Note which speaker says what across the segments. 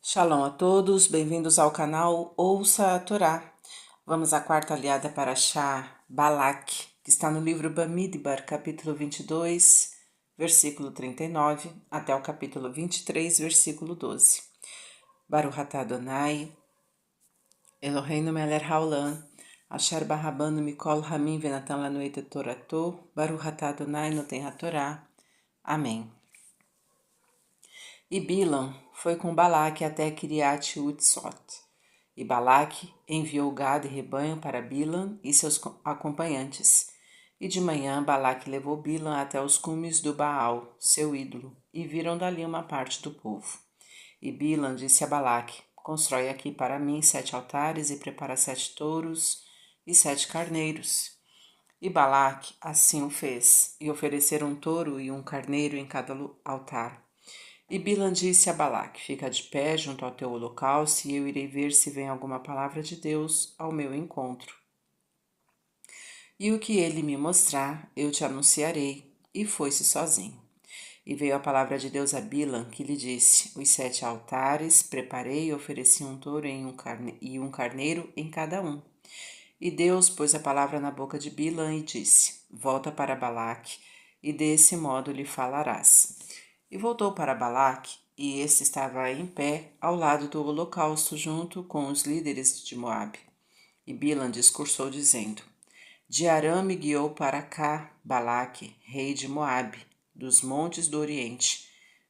Speaker 1: Shalom a todos, bem-vindos ao canal Ouça a Torá. Vamos à quarta aliada para Shá Balak, que está no livro Bamidbar, capítulo 22, versículo 39, até o capítulo 23, versículo 12. Baruch atah Adonai, Eloheinu melech haolam, asher barabanu mikol hamim venatan lanu et torato, Baruch atah Adonai noten hatorá. Amém. E Bilam foi com Balaque até Kiriat Hutzot. E Balaque enviou gado e rebanho para Bilam e seus acompanhantes. E de manhã Balaque levou Bilam até os cumes do Baal, seu ídolo, e viram dali uma parte do povo. E Bilam disse a Balaque: Constrói aqui para mim 7 altares e prepara 7 touros e 7 carneiros. E Balaque assim o fez, e ofereceram um touro e um carneiro em cada altar. E Bilam disse a Balaque: Fica de pé junto ao teu holocausto, e eu irei ver se vem alguma palavra de Deus ao meu encontro. E o que ele me mostrar, eu te anunciarei. E foi-se sozinho. E veio a palavra de Deus a Bilam, que lhe disse: Os 7 altares preparei e ofereci um touro e um carneiro em cada um. E Deus pôs a palavra na boca de Bilam e disse: Volta para Balaque, e desse modo lhe falarás. E voltou para Balaque, e este estava em pé ao lado do holocausto junto com os líderes de Moabe. E Bilam discursou dizendo: De Arã me guiou para cá Balaque, rei de Moabe, dos montes do Oriente.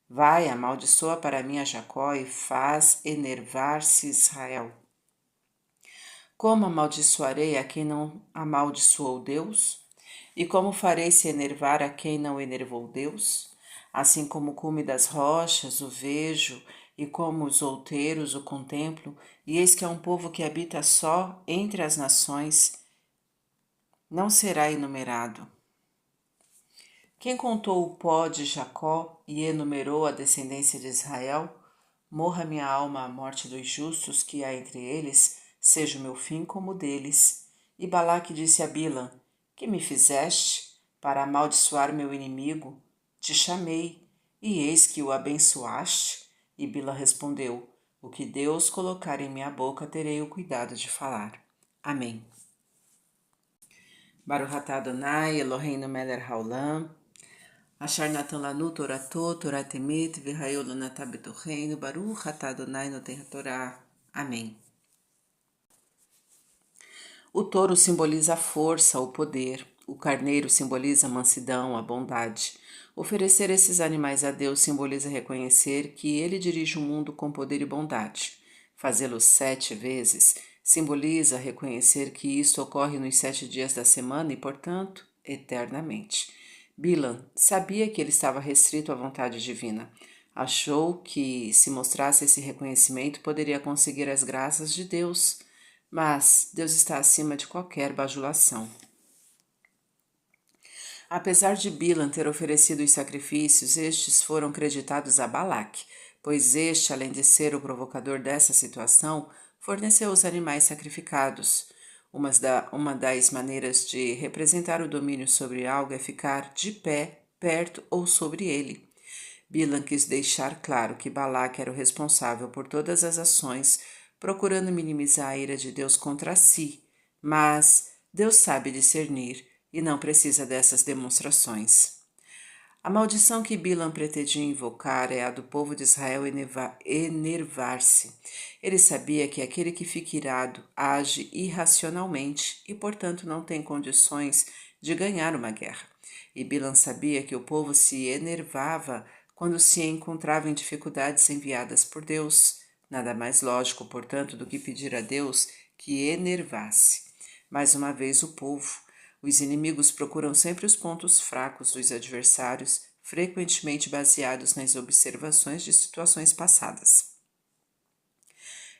Speaker 1: Vai, amaldiçoa para mim a Jacó e faz enervar-se Israel. Como amaldiçoarei a quem não amaldiçoou Deus? E como farei se enervar a quem não enervou Deus? Assim como o cume das rochas o vejo, e como os outeiros o contemplo, e eis que é um povo que habita só entre as nações, não será enumerado. Quem contou o pó de Jacó e enumerou a descendência de Israel? Morra minha alma a morte dos justos que há entre eles, seja o meu fim como o deles. E Balaque disse a Bilam: Que me fizeste para amaldiçoar meu inimigo? Te chamei, e eis que o abençoaste. E Bilam respondeu: O que Deus colocar em minha boca terei o cuidado de falar. Amém. Baruch atah Adonai, Eloheinu melech haolam, asher natan lanu torato, Torah temet, v'hayol lanatah betocheinu, Baruch atah Adonai noten hatorá. Amém. O touro simboliza a força, o poder. O carneiro simboliza a mansidão, a bondade. Oferecer esses animais a Deus simboliza reconhecer que Ele dirige o mundo com poder e bondade. Fazê-lo 7 vezes simboliza reconhecer que isto ocorre nos 7 dias da semana e, portanto, eternamente. Bilam sabia que ele estava restrito à vontade divina. Achou que, se mostrasse esse reconhecimento, poderia conseguir as graças de Deus. Mas Deus está acima de qualquer bajulação. Apesar de Bilam ter oferecido os sacrifícios, estes foram creditados a Balaque, pois este, além de ser o provocador dessa situação, forneceu os animais sacrificados. Uma das maneiras de representar o domínio sobre algo é ficar de pé, perto ou sobre ele. Bilam quis deixar claro que Balaque era o responsável por todas as ações, procurando minimizar a ira de Deus contra si, mas Deus sabe discernir e não precisa dessas demonstrações. A maldição que Bilam pretendia invocar é a do povo de Israel enervar-se. Ele sabia que aquele que fica irado age irracionalmente e, portanto, não tem condições de ganhar uma guerra. E Bilam sabia que o povo se enervava quando se encontrava em dificuldades enviadas por Deus. Nada mais lógico, portanto, do que pedir a Deus que enervasse. Mais uma vez, o povo. Os inimigos procuram sempre os pontos fracos dos adversários, frequentemente baseados nas observações de situações passadas.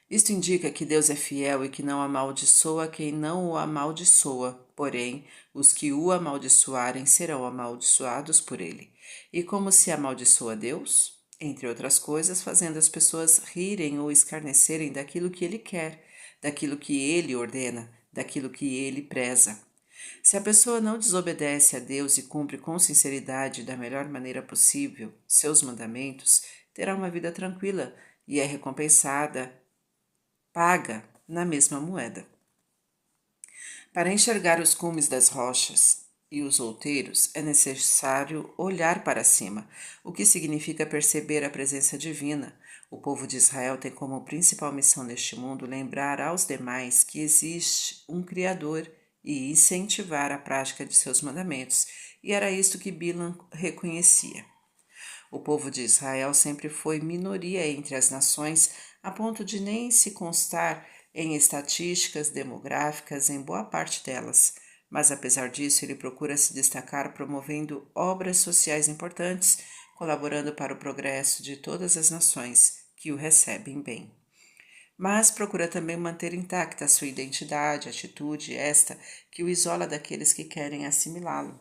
Speaker 1: Isto indica que Deus é fiel e que não amaldiçoa quem não o amaldiçoa, porém, os que o amaldiçoarem serão amaldiçoados por ele. E como se amaldiçoa Deus? Entre outras coisas, fazendo as pessoas rirem ou escarnecerem daquilo que ele quer, daquilo que ele ordena, daquilo que ele preza. Se a pessoa não desobedece a Deus e cumpre com sinceridade da melhor maneira possível seus mandamentos, terá uma vida tranquila e é recompensada, paga na mesma moeda. Para enxergar os cumes das rochas e os outeiros, é necessário olhar para cima, o que significa perceber a presença divina. O povo de Israel tem como principal missão neste mundo lembrar aos demais que existe um Criador e incentivar a prática de seus mandamentos, e era isto que Bilam reconhecia. O povo de Israel sempre foi minoria entre as nações, a ponto de nem se constar em estatísticas demográficas em boa parte delas. Mas apesar disso, ele procura se destacar promovendo obras sociais importantes, colaborando para o progresso de todas as nações que o recebem bem. Mas procura também manter intacta a sua identidade, atitude, esta que o isola daqueles que querem assimilá-lo.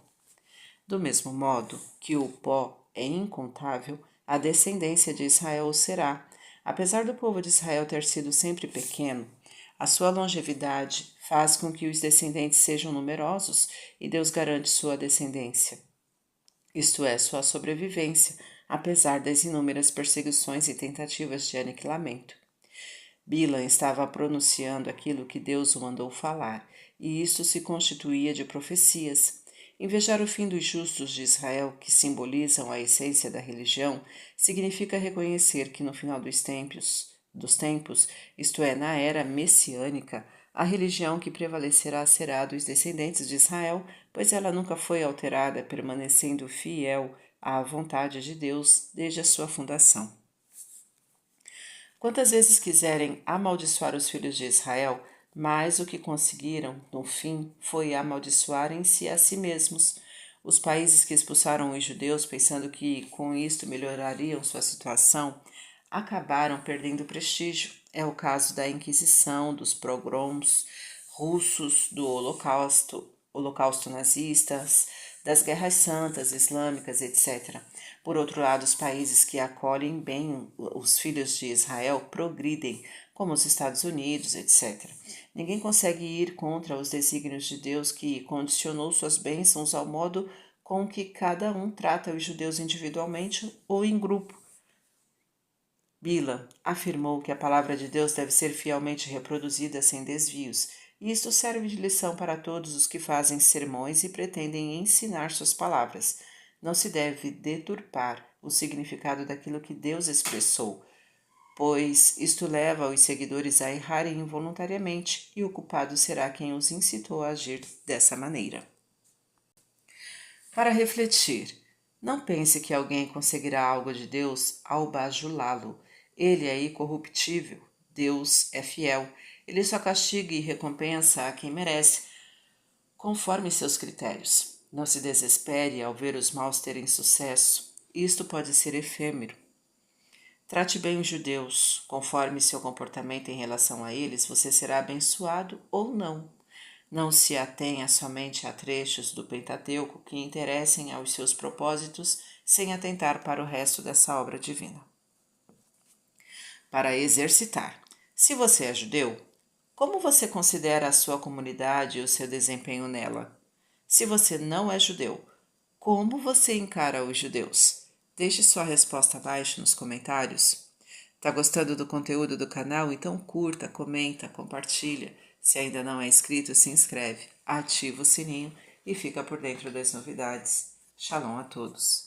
Speaker 1: Do mesmo modo que o pó é incontável, a descendência de Israel o será. Apesar do povo de Israel ter sido sempre pequeno, a sua longevidade faz com que os descendentes sejam numerosos e Deus garante sua descendência, isto é, sua sobrevivência, apesar das inúmeras perseguições e tentativas de aniquilamento. Bilam estava pronunciando aquilo que Deus o mandou falar, e isto se constituía de profecias. Invejar o fim dos justos de Israel, que simbolizam a essência da religião, significa reconhecer que no final dos tempos, isto é, na era messiânica, a religião que prevalecerá será dos descendentes de Israel, pois ela nunca foi alterada, permanecendo fiel à vontade de Deus desde a sua fundação. Quantas vezes quiserem amaldiçoar os filhos de Israel, mas o que conseguiram, no fim, foi amaldiçoarem-se a si mesmos. Os países que expulsaram os judeus, pensando que com isto melhorariam sua situação, acabaram perdendo prestígio. É o caso da Inquisição, dos pogroms russos, do Holocausto nazistas, das guerras santas islâmicas, etc. Por outro lado, os países que acolhem bem os filhos de Israel progridem, como os Estados Unidos, etc. Ninguém consegue ir contra os desígnios de Deus que condicionou suas bênçãos ao modo com que cada um trata os judeus individualmente ou em grupo. Bilam afirmou que a palavra de Deus deve ser fielmente reproduzida sem desvios, e isto serve de lição para todos os que fazem sermões e pretendem ensinar suas palavras. Não se deve deturpar o significado daquilo que Deus expressou, pois isto leva os seguidores a errarem involuntariamente e o culpado será quem os incitou a agir dessa maneira. Para refletir, não pense que alguém conseguirá algo de Deus ao bajulá-lo. Ele é incorruptível, Deus é fiel. Ele só castiga e recompensa a quem merece, conforme seus critérios. Não se desespere ao ver os maus terem sucesso. Isto pode ser efêmero. Trate bem os judeus. Conforme seu comportamento em relação a eles, você será abençoado ou não. Não se atenha somente a trechos do Pentateuco que interessem aos seus propósitos, sem atentar para o resto dessa obra divina. Para exercitar. Se você é judeu, como você considera a sua comunidade e o seu desempenho nela? Se você não é judeu, como você encara os judeus? Deixe sua resposta abaixo nos comentários. Tá gostando do conteúdo do canal? Então curta, comenta, compartilha. Se ainda não é inscrito, se inscreve, ativa o sininho e fica por dentro das novidades. Shalom a todos!